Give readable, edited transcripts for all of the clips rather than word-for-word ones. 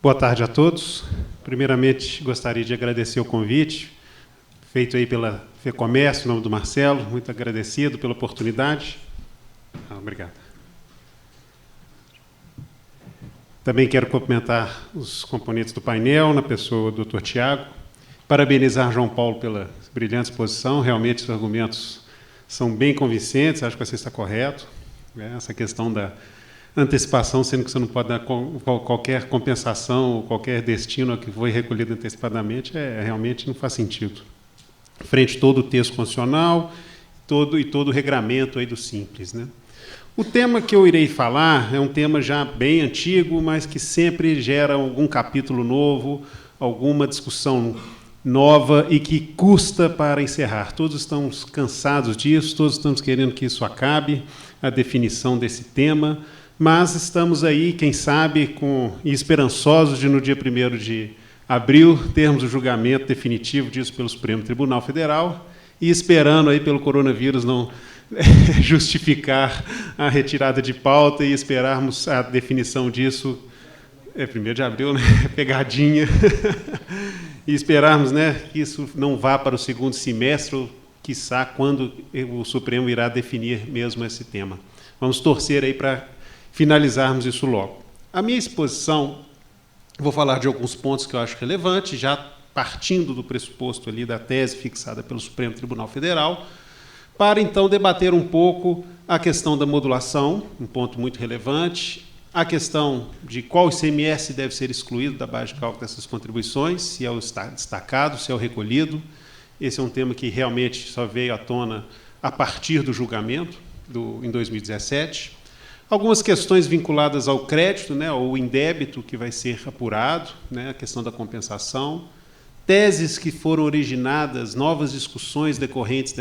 Boa tarde a todos. Primeiramente, gostaria de agradecer o convite feito aí pela FEComércio, em nome do Marcelo, muito agradecido pela oportunidade. Obrigado. Também quero cumprimentar os componentes do painel, na pessoa do Dr. Tiago, parabenizar João Paulo pela brilhante exposição, realmente os argumentos são bem convincentes, acho que você está correto, né? Essa questão da antecipação, sendo que você não pode dar qualquer compensação ou qualquer destino que foi recolhido antecipadamente, realmente não faz sentido. Frente a todo o texto constitucional todo o regramento aí do Simples, né? O tema que eu irei falar é um tema já bem antigo, mas que sempre gera algum capítulo novo, alguma discussão nova e que custa para encerrar. Todos estamos cansados disso, todos estamos querendo que isso acabe, a definição desse tema, mas estamos aí, quem sabe, esperançosos de, no dia 1º de abril, termos o julgamento definitivo disso pelo Supremo Tribunal Federal e esperando aí pelo coronavírus não justificar a retirada de pauta e esperarmos a definição disso, 1º de abril, né? Pegadinha, e esperarmos, né, que isso não vá para o segundo semestre, ou, quiçá, quando o Supremo irá definir mesmo esse tema. Vamos torcer aí para finalizarmos isso logo. A minha exposição, vou falar de alguns pontos que eu acho relevantes, já partindo do pressuposto ali da tese fixada pelo Supremo Tribunal Federal, para, então, debater um pouco a questão da modulação, um ponto muito relevante, a questão de qual ICMS deve ser excluído da base de cálculo dessas contribuições, se é o destacado, se é o recolhido. Esse é um tema que realmente só veio à tona a partir do julgamento em 2017. Algumas questões vinculadas ao crédito, né, ou indébito que vai ser apurado, né, a questão da compensação, teses que foram originadas, novas discussões decorrentes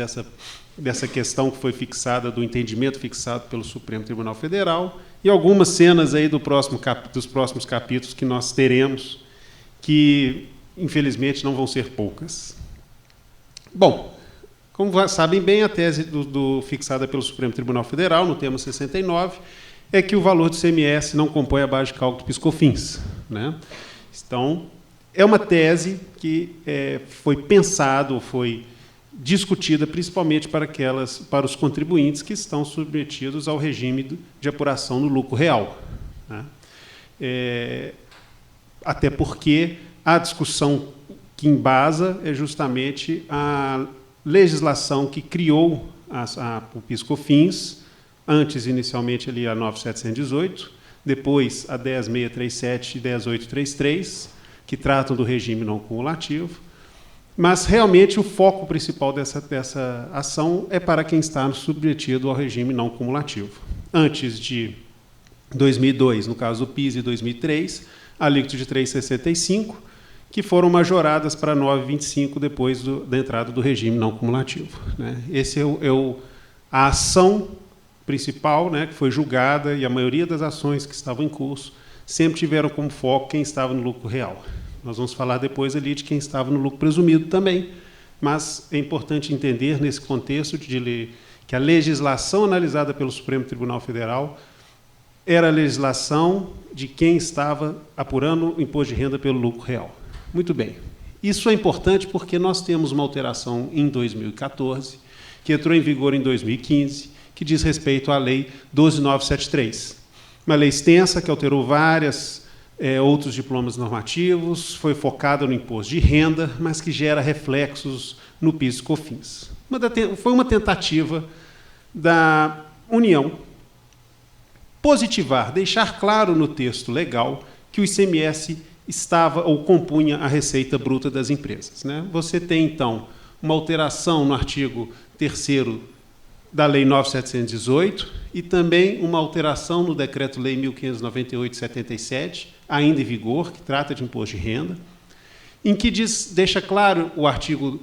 dessa questão que foi fixada, do entendimento fixado pelo Supremo Tribunal Federal, e algumas cenas aí dos próximos capítulos que nós teremos, que, infelizmente, não vão ser poucas. Bom, como sabem bem, a tese fixada pelo Supremo Tribunal Federal, no tema 69, é que o valor do ICMS não compõe a base de cálculo do PIS/COFINS, né? Então, é uma tese que foi pensada, ou foi discutida principalmente para os contribuintes que estão submetidos ao regime de apuração no lucro real, né? Até porque a discussão que embasa é justamente a legislação que criou o PIS/COFINS, antes, inicialmente, ali a 9.718, depois a 10.637 e 10.833, que tratam do regime não cumulativo, mas, realmente, o foco principal dessa ação é para quem está submetido ao regime não cumulativo. Antes de 2002, no caso do PIS, e 2003, a alíquota de 3,65, que foram majoradas para 9,25 depois da entrada do regime não cumulativo, né? Essa a ação principal, né, que foi julgada, e a maioria das ações que estavam em curso sempre tiveram como foco quem estava no lucro real. Nós vamos falar depois ali de quem estava no lucro presumido também, mas é importante entender, nesse contexto, que a legislação analisada pelo Supremo Tribunal Federal era a legislação de quem estava apurando o imposto de renda pelo lucro real. Muito bem. Isso é importante porque nós temos uma alteração em 2014, que entrou em vigor em 2015, que diz respeito à Lei 12.973. Uma lei extensa que alterou outros diplomas normativos, foi focada no imposto de renda, mas que gera reflexos no PIS/COFINS. Foi uma tentativa da União positivar, deixar claro no texto legal que o ICMS estava ou compunha a receita bruta das empresas, né? Você tem, então, uma alteração no artigo 3º da Lei 9.718 e também uma alteração no Decreto-Lei 1598/77, ainda em vigor, que trata de imposto de renda, em que deixa claro o artigo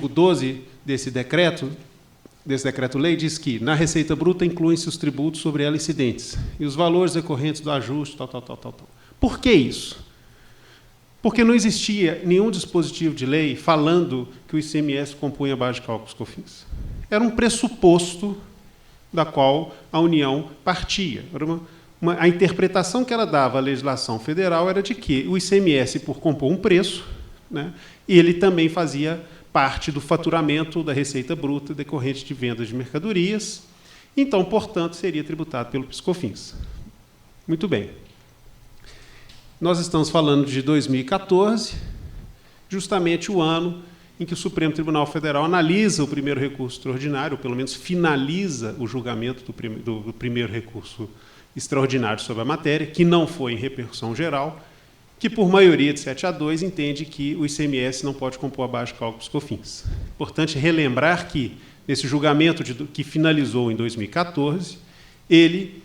12 desse decreto-lei, diz que na receita bruta incluem-se os tributos sobre ela incidentes e os valores decorrentes do ajuste, tal. Por que isso? Porque não existia nenhum dispositivo de lei falando que o ICMS compunha a base de cálculo dos Era um pressuposto da qual a União partia. Era a interpretação que ela dava à legislação federal era de que o ICMS, por compor um preço, né, ele também fazia parte do faturamento da receita bruta decorrente de vendas de mercadorias, então, portanto, seria tributado pelo PIS/COFINS. Muito bem. Nós estamos falando de 2014, justamente o ano em que o Supremo Tribunal Federal analisa o primeiro recurso extraordinário, ou pelo menos finaliza o julgamento do primeiro recurso extraordinário sobre a matéria, que não foi em repercussão geral, que, por maioria de 7-2, entende que o ICMS não pode compor a base de cálculo PIS/COFINS. Importante relembrar que, nesse julgamento que finalizou em 2014, ele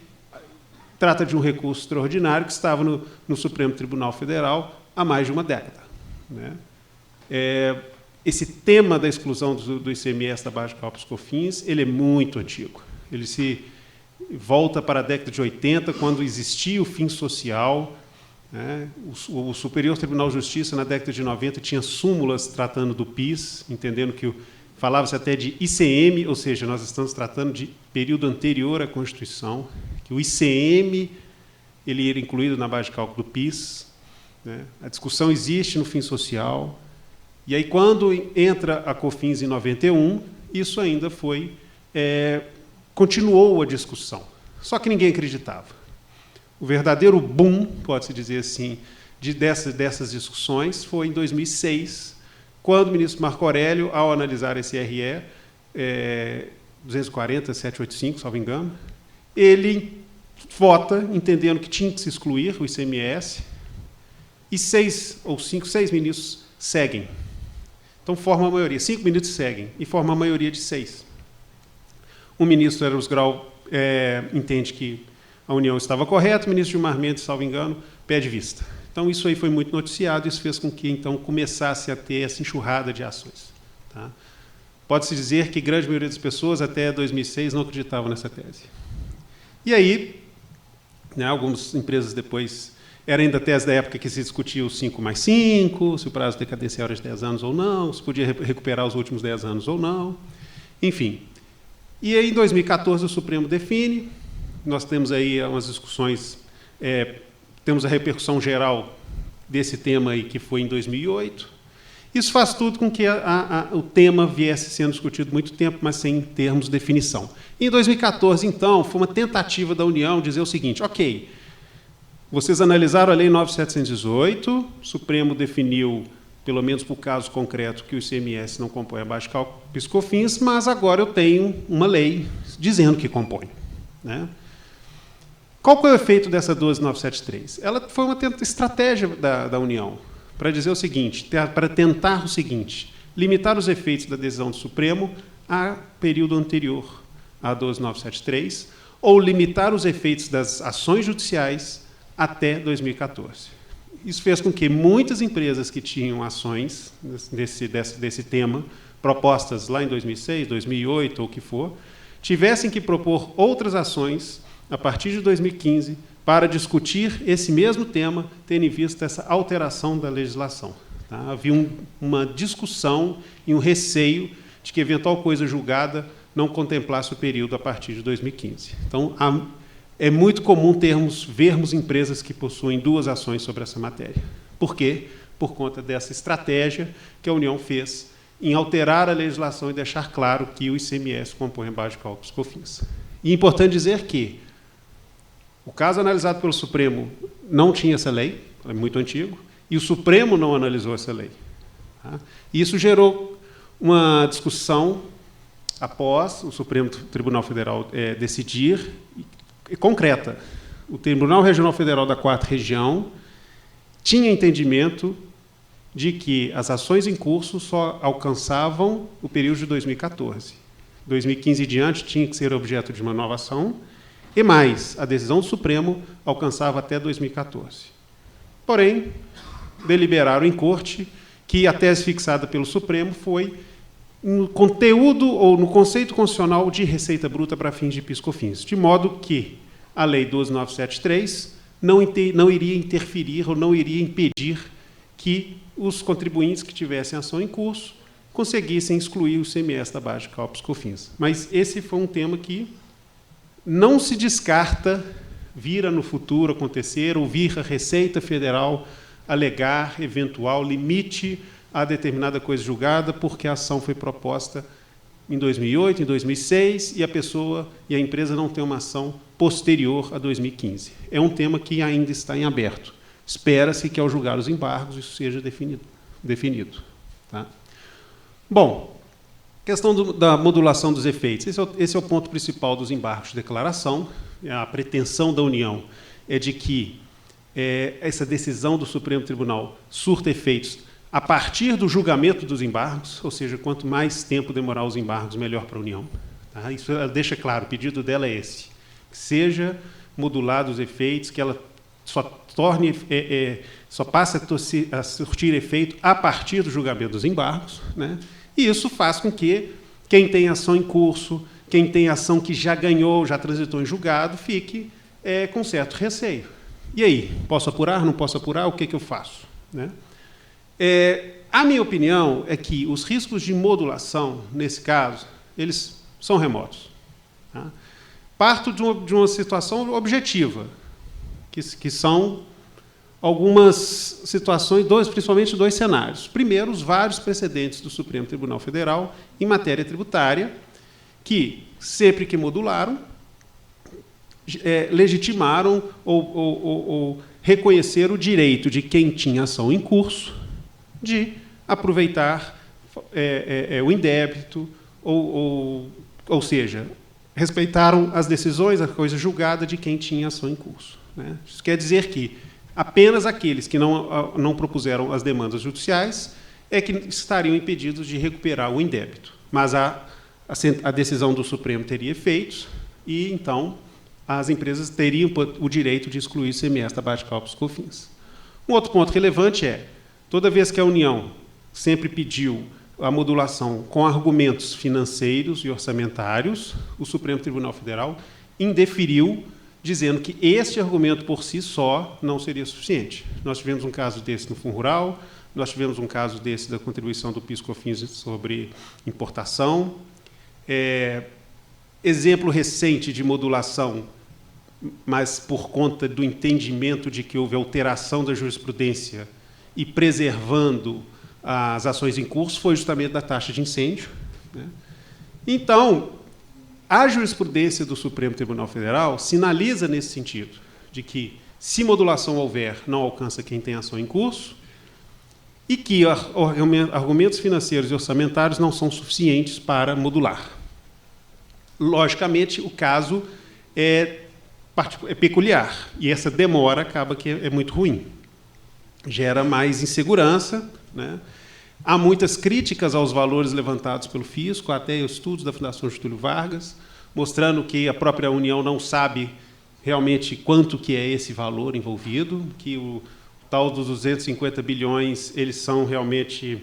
trata de um recurso extraordinário que estava no Supremo Tribunal Federal há mais de uma década, né? Esse tema da exclusão do ICMS da base de cálculo PIS/COFINS, ele é muito antigo. Ele se volta para a década de 80, quando existia o fim social, né? O Superior Tribunal de Justiça, na década de 90, tinha súmulas tratando do PIS, entendendo que falava-se até de ICM, ou seja, nós estamos tratando de período anterior à Constituição, que o ICM ele era incluído na base de cálculo do PIS, né? A discussão existe no fim social. E aí, quando entra a COFINS em 91, isso ainda continuou a discussão. Só que ninguém acreditava. O verdadeiro boom, pode-se dizer assim, dessas discussões foi em 2006, quando o ministro Marco Aurélio, ao analisar esse RE 240-785, salvo engano, ele vota entendendo que tinha que se excluir o ICMS, e 6 ministros seguem. Então, forma a maioria. 5 ministros seguem, e forma a maioria de 6. O ministro Eros Grau entende que a União estava correta, o ministro Gilmar Mendes, salvo engano, pede vista. Então, isso aí foi muito noticiado, isso fez com que, então, começasse a ter essa enxurrada de ações. Tá? Pode-se dizer que a grande maioria das pessoas, até 2006, não acreditavam nessa tese. E aí, né, algumas empresas depois... Era ainda a tese da época que se discutia o 5+5, se o prazo de decadência era de 10 anos ou não, se podia recuperar os últimos 10 anos ou não, enfim. E aí, em 2014, o Supremo define, nós temos aí umas discussões, temos a repercussão geral desse tema aí, que foi em 2008. Isso faz tudo com que o tema viesse sendo discutido muito tempo, mas sem termos de definição. Em 2014, então, foi uma tentativa da União dizer o seguinte, ok, vocês analisaram a Lei 9.718, o Supremo definiu, pelo menos por caso concreto, que o ICMS não compõe a base de cálculo PIS/COFINS, mas agora eu tenho uma lei dizendo que compõe, né? Qual foi o efeito dessa 12.973? Ela foi uma estratégia da União para dizer o seguinte, para tentar o seguinte, limitar os efeitos da decisão do Supremo a período anterior à 12.973, ou limitar os efeitos das ações judiciais até 2014. Isso fez com que muitas empresas que tinham ações desse tema, propostas lá em 2006, 2008, ou o que for, tivessem que propor outras ações a partir de 2015 para discutir esse mesmo tema, tendo em vista essa alteração da legislação. Tá? Havia uma discussão e um receio de que eventual coisa julgada não contemplasse o período a partir de 2015. Então, é muito comum vermos empresas que possuem 2 ações sobre essa matéria. Por quê? Por conta dessa estratégia que a União fez em alterar a legislação e deixar claro que o ICMS compõe a base de cálculo PIS/COFINS. E é importante dizer que o caso analisado pelo Supremo não tinha essa lei, é muito antigo, e o Supremo não analisou essa lei. Tá? E isso gerou uma discussão após o Supremo Tribunal Federal decidir, concreta. O Tribunal Regional Federal da 4ª Região tinha entendimento de que as ações em curso só alcançavam o período de 2014. 2015 e diante tinha que ser objeto de uma nova ação, e mais, a decisão do Supremo alcançava até 2014. Porém, deliberaram em corte que a tese fixada pelo Supremo foi no conteúdo ou no conceito constitucional de receita bruta para fins de PIS/COFINS, de modo que a Lei 12.973 não iria interferir ou não iria impedir que os contribuintes que tivessem ação em curso conseguissem excluir o ICMS da base de cálculo PIS/COFINS. Mas esse foi um tema que não se descarta vir a no futuro acontecer ou vir a Receita Federal alegar eventual limite a determinada coisa julgada, porque a ação foi proposta em 2008, em 2006, e a pessoa e a empresa não tem uma ação posterior a 2015. É um tema que ainda está em aberto. Espera-se que, ao julgar os embargos, isso seja definido. Tá? Bom, questão da modulação dos efeitos. Esse é o ponto principal dos embargos de declaração. A pretensão da União é de que essa decisão do Supremo Tribunal surta efeitos a partir do julgamento dos embargos, ou seja, quanto mais tempo demorar os embargos, melhor para a União. Tá? Isso ela deixa claro, o pedido dela é esse, que seja modulado os efeitos, que ela só passe a surtir efeito a partir do julgamento dos embargos, né? E isso faz com que quem tem ação em curso, quem tem ação que já ganhou, já transitou em julgado, fique com certo receio. E aí, posso apurar, não posso apurar, o que eu faço? Né? A minha opinião é que os riscos de modulação, nesse caso, eles são remotos. Tá? Parto de uma situação objetiva, que são algumas situações, principalmente dois cenários. Primeiro, os vários precedentes do Supremo Tribunal Federal em matéria tributária, que, sempre que modularam, legitimaram ou reconheceram o direito de quem tinha ação em curso de aproveitar o indébito, ou seja, respeitaram as decisões, a coisa julgada de quem tinha ação em curso. Né? Isso quer dizer que apenas aqueles que não propuseram as demandas judiciais é que estariam impedidos de recuperar o indébito. Mas a decisão do Supremo teria efeitos e, então, as empresas teriam o direito de excluir o ICMS da base de cálculos COFINS. Um outro ponto relevante é, toda vez que a União sempre pediu a modulação com argumentos financeiros e orçamentários, o Supremo Tribunal Federal indeferiu, dizendo que este argumento por si só não seria suficiente. Nós tivemos um caso desse no Fundo Rural, nós tivemos um caso desse da contribuição do PIS/COFINS sobre importação. Exemplo recente de modulação, mas por conta do entendimento de que houve alteração da jurisprudência e preservando as ações em curso, foi justamente da taxa de incêndio. Né? Então, a jurisprudência do Supremo Tribunal Federal sinaliza nesse sentido, de que, se modulação houver, não alcança quem tem ação em curso, e que argumentos financeiros e orçamentários não são suficientes para modular. Logicamente, o caso é peculiar, e essa demora acaba que é muito ruim. Gera mais insegurança, né? Há muitas críticas aos valores levantados pelo fisco, até estudos da Fundação Getúlio Vargas, mostrando que a própria União não sabe realmente quanto que é esse valor envolvido, que o tal dos 250 bilhões, eles são realmente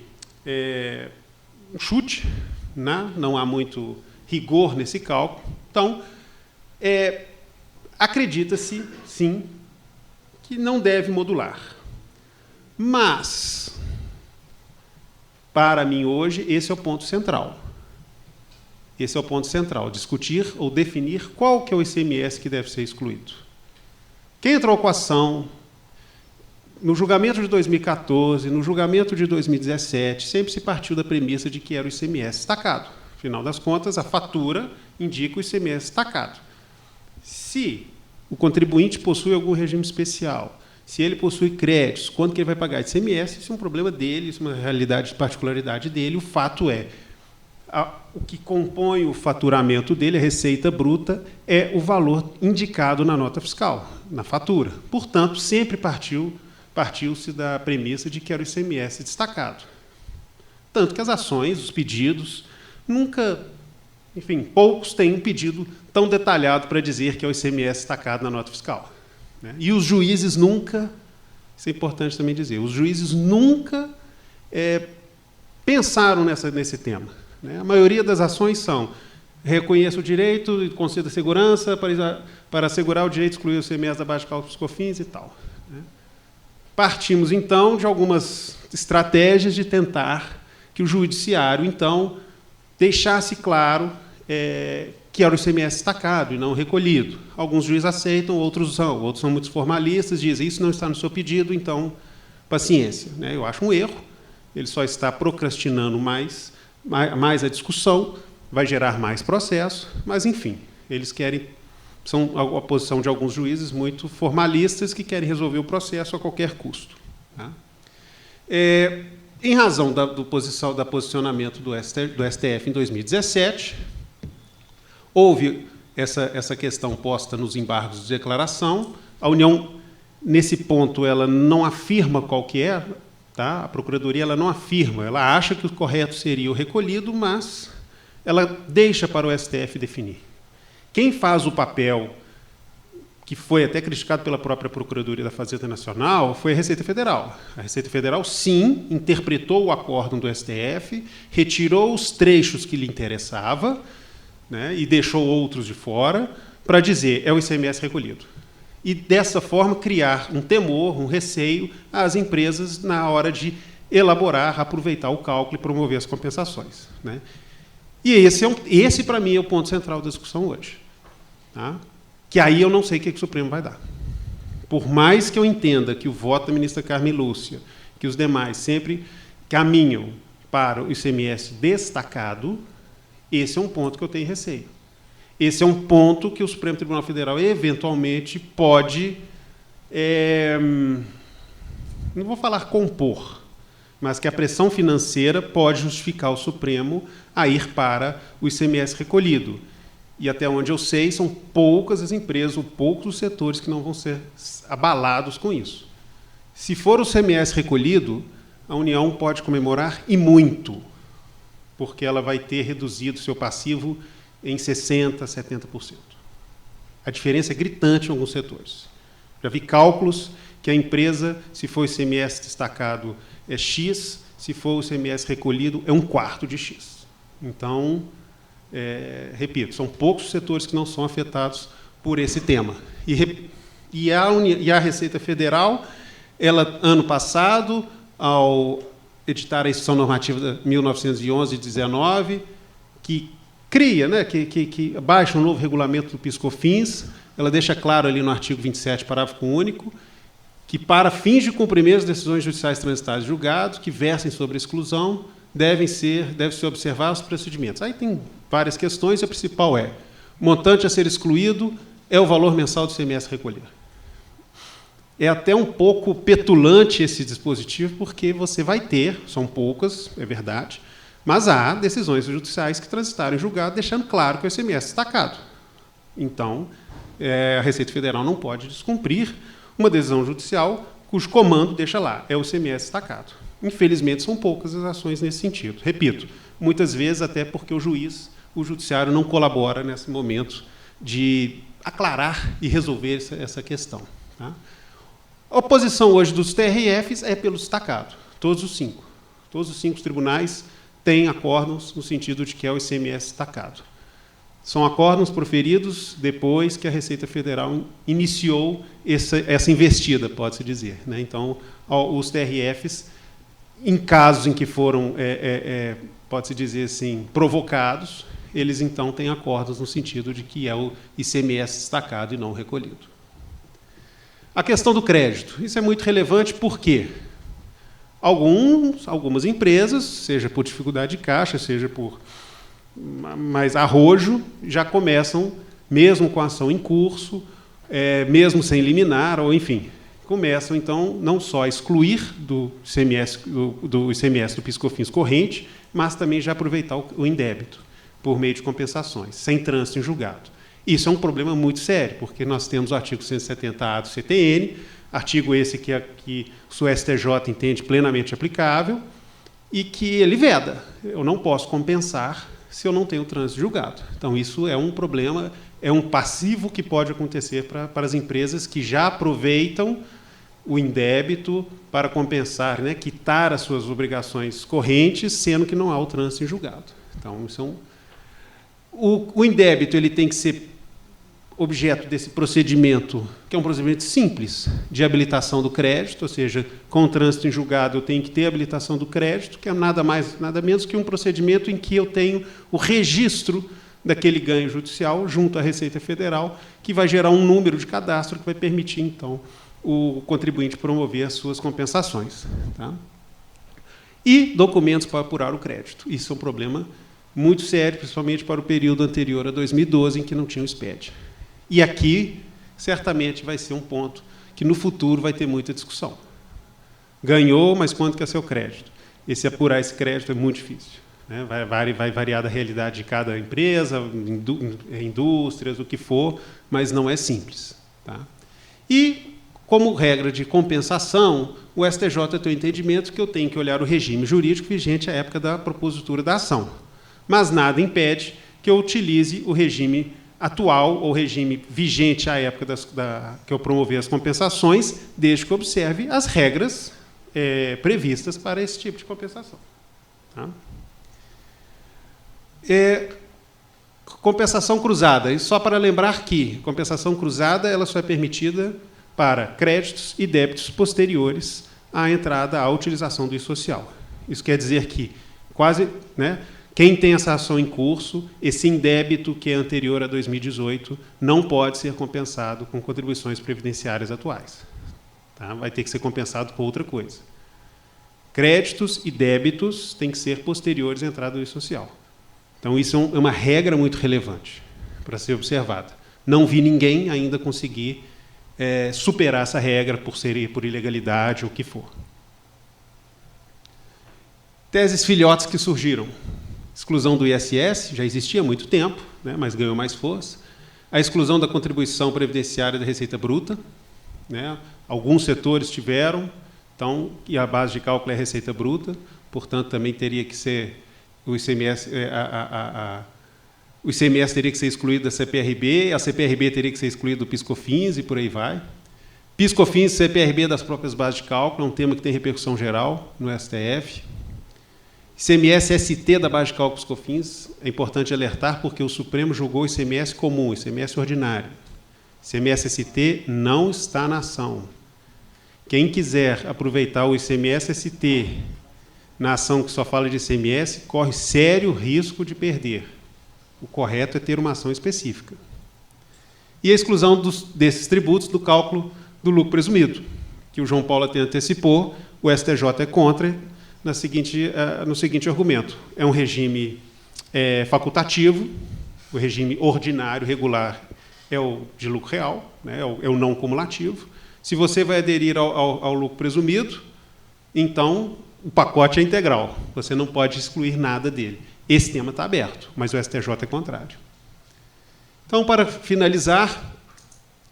um chute, né? Não há muito rigor nesse cálculo. Então, acredita-se, sim, que não deve modular. Mas, para mim, hoje, esse é o ponto central. Esse é o ponto central, discutir ou definir qual que é o ICMS que deve ser excluído. Quem entrou com a ação, no julgamento de 2014, no julgamento de 2017, sempre se partiu da premissa de que era o ICMS destacado. Afinal das contas, a fatura indica o ICMS destacado. Se o contribuinte possui algum regime especial, se ele possui créditos, quanto que ele vai pagar de ICMS, isso é um problema dele, isso é uma realidade, particularidade dele. O fato é, o que compõe o faturamento dele, a receita bruta, é o valor indicado na nota fiscal, na fatura. Portanto, sempre partiu-se da premissa de que era o ICMS destacado. Tanto que as ações, os pedidos, nunca, enfim, poucos têm um pedido tão detalhado para dizer que é o ICMS destacado na nota fiscal. E os juízes nunca, isso é importante também dizer, os juízes nunca pensaram nesse tema. A maioria das ações são: reconheça o direito e conceda segurança para assegurar o direito de excluir o ICMS da base de cálculos COFINS e tal. Partimos, então, de algumas estratégias de tentar que o judiciário, então, deixasse claro que era o ICMS destacado e não recolhido. Alguns juízes aceitam, outros são muito formalistas, dizem isso não está no seu pedido, então, paciência. Né? Eu acho um erro, ele só está procrastinando mais a discussão, vai gerar mais processo, mas, enfim, eles querem, são a posição de alguns juízes muito formalistas que querem resolver o processo a qualquer custo. Tá? Em razão do posicionamento do STF em 2017, houve essa questão posta nos embargos de declaração. A União, nesse ponto, ela não afirma qual que é, tá? A Procuradoria ela não afirma, ela acha que o correto seria o recolhido, mas ela deixa para o STF definir. Quem faz o papel, que foi até criticado pela própria Procuradoria da Fazenda Nacional, foi a Receita Federal. A Receita Federal, sim, interpretou o acórdão do STF, retirou os trechos que lhe interessava, né, e deixou outros de fora, para dizer, é o ICMS recolhido. E, dessa forma, criar um temor, um receio às empresas na hora de elaborar, aproveitar o cálculo e promover as compensações. Né? E esse para mim, é o ponto central da discussão hoje. Tá? Que aí eu não sei o que o Supremo vai dar. Por mais que eu entenda que o voto da ministra Carmen Lúcia, que os demais sempre caminham para o ICMS destacado, esse é um ponto que eu tenho receio. Esse é um ponto que o Supremo Tribunal Federal, eventualmente, pode, não vou falar compor, mas que a pressão financeira pode justificar o Supremo a ir para o ICMS recolhido. E, até onde eu sei, são poucas as empresas, ou poucos os setores que não vão ser abalados com isso. Se for o ICMS recolhido, a União pode comemorar, e muito, porque ela vai ter reduzido seu passivo em 60%, 70%. A diferença é gritante em alguns setores. Já vi cálculos que a empresa, se for o ICMS destacado, é X, se for o ICMS recolhido, é 1/4 de X. Então, repito, são poucos os setores que não são afetados por esse tema. E a Receita Federal, ela, ano passado, ao editar a Instrução Normativa 1911-19, que cria, né, que baixa um novo regulamento do PIS/COFINS, ela deixa claro ali no artigo 27, parágrafo único, que para fins de cumprimento das decisões judiciais transitárias julgados, que versem sobre a exclusão, deve-se observar os procedimentos. Aí tem várias questões, e a principal é, o montante a ser excluído é o valor mensal do ICMS recolhido. É até um pouco petulante esse dispositivo, porque você vai ter, são poucas, é verdade, mas há decisões judiciais que transitaram em julgado, deixando claro que o ICMS é destacado. Então, a Receita Federal não pode descumprir uma decisão judicial cujo comando deixa lá, é o ICMS destacado. Infelizmente, são poucas as ações nesse sentido. Repito, muitas vezes até porque o judiciário não colabora nesse momento de aclarar e resolver essa questão. Tá? A oposição hoje dos TRFs é pelo destacado, todos os 5. Todos os 5 tribunais têm acórdãos no sentido de que é o ICMS destacado. São acórdãos proferidos depois que a Receita Federal iniciou essa investida, pode-se dizer. Né? Então, os TRFs, em casos em que foram, pode-se dizer assim, provocados, eles, então, têm acórdãos no sentido de que é o ICMS destacado e não recolhido. A questão do crédito. Isso é muito relevante porque algumas empresas, seja por dificuldade de caixa, seja por mais arrojo, já começam, mesmo com a ação em curso, mesmo sem liminar, ou enfim, começam, então, não só a excluir do ICMS do PIS/COFINS corrente, mas também já aproveitar o indébito, por meio de compensações, sem trânsito em julgado. Isso é um problema muito sério, porque nós temos o artigo 170A do CTN, artigo esse que o STJ entende plenamente aplicável, e que ele veda. Eu não posso compensar se eu não tenho trânsito julgado. Então, isso é um problema, é um passivo que pode acontecer para as empresas que já aproveitam o indébito para compensar, né, quitar as suas obrigações correntes, sendo que não há o trânsito em julgado. Então, isso o indébito ele tem que ser objeto desse procedimento, que é um procedimento simples, de habilitação do crédito, ou seja, com o trânsito em julgado eu tenho que ter a habilitação do crédito, que é nada mais, nada menos que um procedimento em que eu tenho o registro daquele ganho judicial junto à Receita Federal, que vai gerar um número de cadastro que vai permitir, então, o contribuinte promover as suas compensações. Tá? E documentos para apurar o crédito. Isso é um problema muito sério, principalmente para o período anterior a 2012, em que não tinha o SPED. E aqui, certamente, vai ser um ponto que, no futuro, vai ter muita discussão. Ganhou, mas quanto que é seu crédito? Apurar esse crédito é muito difícil. Né? Vai variar da realidade de cada empresa, indústrias, o que for, mas não é simples. Tá? E, como regra de compensação, o STJ tem o entendimento que eu tenho que olhar o regime jurídico vigente à época da propositura da ação. Mas nada impede que eu utilize o regime atual ou regime vigente à época que eu promover as compensações, desde que eu observe as regras previstas para esse tipo de compensação. Tá? Compensação cruzada. E só para lembrar que compensação cruzada ela só é permitida para créditos e débitos posteriores à entrada, à utilização do I-social. Isso quer dizer que quem tem essa ação em curso, esse indébito que é anterior a 2018, não pode ser compensado com contribuições previdenciárias atuais. Tá? Vai ter que ser compensado com outra coisa. Créditos e débitos têm que ser posteriores à entrada do I-social. Então, isso é uma regra muito relevante para ser observada. Não vi ninguém ainda conseguir superar essa regra por ilegalidade ou o que for. Teses filhotes que surgiram. Exclusão do ISS, já existia há muito tempo, né, mas ganhou mais força. A exclusão da contribuição previdenciária da Receita Bruta. Né, alguns setores tiveram, então, e a base de cálculo é a Receita Bruta, portanto, também teria que ser o ICMS, o ICMS teria que ser excluído da CPRB, a CPRB teria que ser excluída do PIS/COFINS e por aí vai. PIS/COFINS e CPRB das próprias bases de cálculo, é um tema que tem repercussão geral no STF. ICMS-ST da base de cálculo PIS/COFINS, é importante alertar porque o Supremo julgou o ICMS comum, ICMS ordinário. ICMS-ST não está na ação. Quem quiser aproveitar o ICMS-ST na ação que só fala de ICMS, corre sério risco de perder. O correto é ter uma ação específica. E a exclusão desses tributos do cálculo do lucro presumido, que o João Paulo até antecipou, o STJ é contra, no seguinte argumento. É um regime facultativo, o regime ordinário, regular, é o de lucro real, né, é o não cumulativo. Se você vai aderir ao lucro presumido, então o pacote é integral, você não pode excluir nada dele. Esse tema está aberto, mas o STJ é contrário. Então, para finalizar,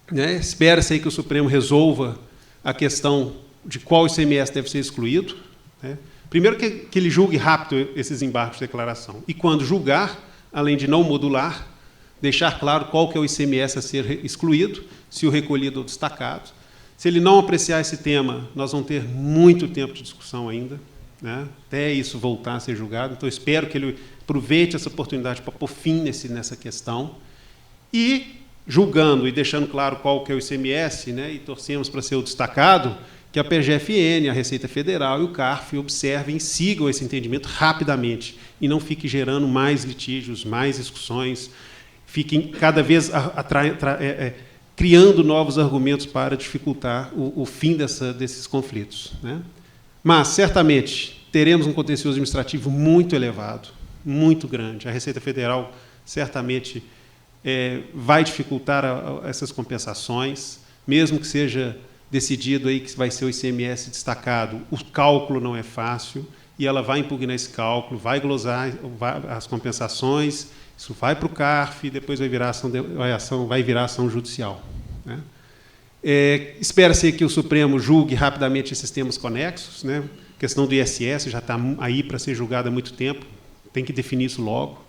né, espera-se aí que o Supremo resolva a questão de qual ICMS deve ser excluído. Né? Primeiro, que ele julgue rápido esses embargos de declaração. E, quando julgar, além de não modular, deixar claro qual que é o ICMS a ser excluído, se o recolhido ou destacado. Se ele não apreciar esse tema, nós vamos ter muito tempo de discussão ainda, né, até isso voltar a ser julgado. Então, espero que ele aproveite essa oportunidade para pôr fim nessa questão. E, julgando e deixando claro qual que é o ICMS, né, e torcemos para ser o destacado, que a PGFN, a Receita Federal e o CARF observem e sigam esse entendimento rapidamente e não fiquem gerando mais litígios, mais discussões, fiquem cada vez criando novos argumentos para dificultar o fim desses conflitos. Né? Mas, certamente, teremos um contencioso administrativo muito elevado, muito grande. A Receita Federal, certamente, vai dificultar essas compensações, mesmo que seja decidido aí que vai ser o ICMS destacado. O cálculo não é fácil, e ela vai impugnar esse cálculo, vai glosar as compensações. Isso vai para o CARF e depois vai virar ação judicial. Né? Espera-se que o Supremo julgue rapidamente esses temas conexos. Né? A questão do ISS já está aí para ser julgada há muito tempo, tem que definir isso logo.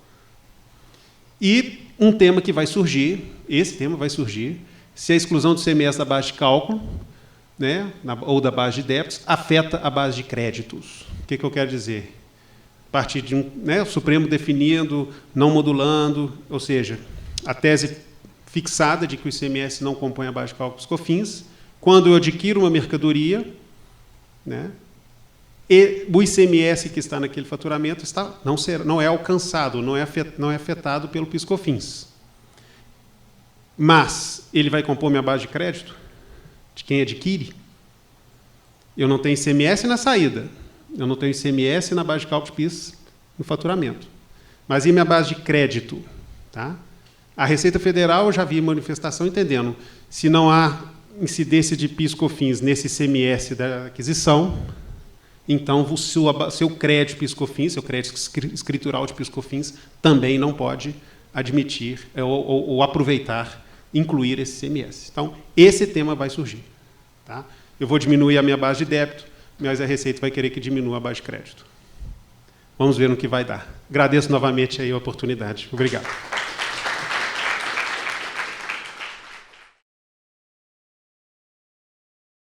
E um tema que vai surgir, esse tema vai surgir, se a exclusão do ICMS da base de cálculo, né, ou da base de débitos, afeta a base de créditos. O que eu quero dizer? A partir de o Supremo definindo, não modulando, ou seja, a tese fixada de que o ICMS não compõe a base de cálculo dos COFINS, quando eu adquiro uma mercadoria, né, E o ICMS que está naquele faturamento não é alcançado, não é afetado pelo PIS/COFINS. Mas ele vai compor minha base de crédito de quem adquire. Eu não tenho ICMS na saída, eu não tenho ICMS na base de cálculo de PIS no faturamento. Mas e minha base de crédito? Tá? A Receita Federal, eu já vi manifestação entendendo, se não há incidência de PIS/COFINS nesse ICMS da aquisição, então o seu crédito PIS/COFINS, seu crédito escritural de PIS/COFINS, também não pode admitir ou aproveitar, incluir esse ICMS. Então, esse tema vai surgir. Tá? Eu vou diminuir a minha base de débito, mas a Receita vai querer que diminua a base de crédito. Vamos ver no que vai dar. Agradeço novamente aí a oportunidade. Obrigado.